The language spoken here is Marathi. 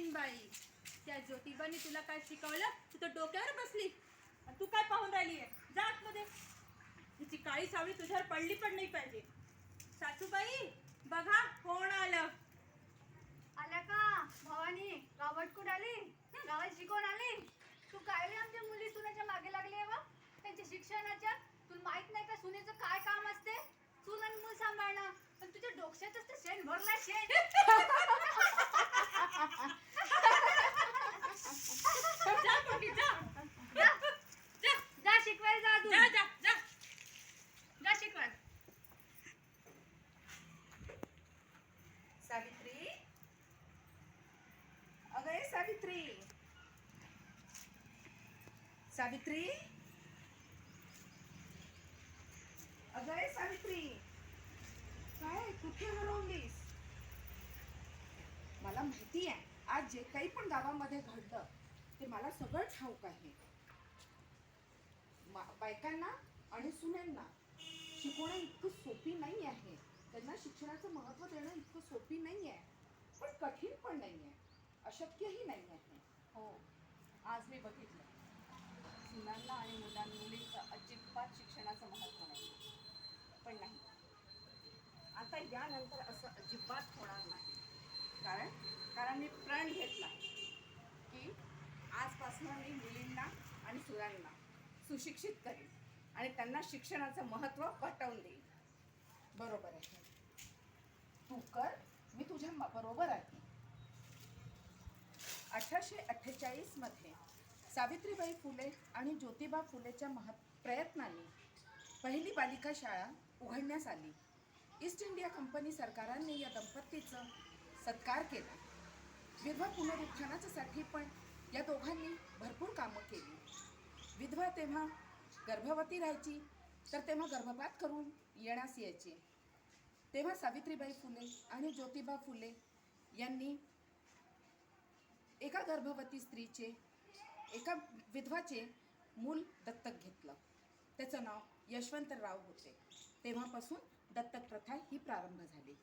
मुलींबाई, त्या ज्योतिबाने तुला काय शिकवलं? तू तर डोक्यावर बसली. तू काय पाहून राहिली आहे? जा आतमध्ये. तिची काळी सावळी तुझ्यावर पडली पण नाही पाहिजे. सासूबाई बघा कोण आलं. आल्या का भवानी? गावात कुठं आली? गावात शिकवून आली? तू काय रे आमच्या मुली सुनेच्या मागे लागली आहे बा? त्यांच्या शिक्षणाच्या तुला माहित नाही का सुनेचं काय काम असते? चूल आणि मूल सांभाळणं. पण तुझ्या डोक्यातच ते शेण भरलाय शेण. जा पोटी, जा. जा जा शिकवायला जा अजून. जा जा जा. जा शिकवायला. सावित्री, अगं ए सावित्री, सावित्री, अगं ए सावित्री, काय कुठे हरवलीस? मला माहिती आहे आज जे काही पण गावामध्ये घडलं ते मला सगळं ठाऊक आहे. बायकांना आणि सुनेंना शिकवणं इतकं सोपी नाही आहे. त्यांना शिक्षणाचं महत्त्व देणं इतकं सोपी नाही आहे, पण कठीण पण नाही आहे, अशक्यही नाही आहे. हो, आज मी बघितलं सुनांना आणि मुलींचं अजिबात शिक्षणाचं महत्त्व नाही. पण नाही, आता यानंतर असं अजिबात होणार नाही. कारण मी प्रण घेतला की आजपासून मी मुलींना आणि सुनांना सुशिक्षित करेन आणि त्यांना शिक्षणाचं महत्त्व पटवून देईन. बरोबर आहे, तू कर, मी तुझ्या बरोबर आहे. 1848 मध्ये सावित्रीबाई फुले आणि ज्योतिबा फुलेच्या प्रयत्नाने पहिली बालिका शाळा उघडण्यास आली. ईस्ट इंडिया कंपनी सरकाराने या दंपतीचा सत्कार केला. विधवा पुनरुत्थानासाठी पण या दोघांनी भरपूर कामं केली. विधवा तेव्हा गर्भवती राहायची तर तेव्हा गर्भपात करून येण्यास यायचे. तेव्हा सावित्रीबाई फुले आणि ज्योतिबा फुले यांनी एका गर्भवती स्त्रीचे, एका विधवाचे मूल दत्तक घेतलं. त्याचं नाव यशवंतराव होते. तेव्हापासून दत्तक प्रथा ही प्रारंभ झाली.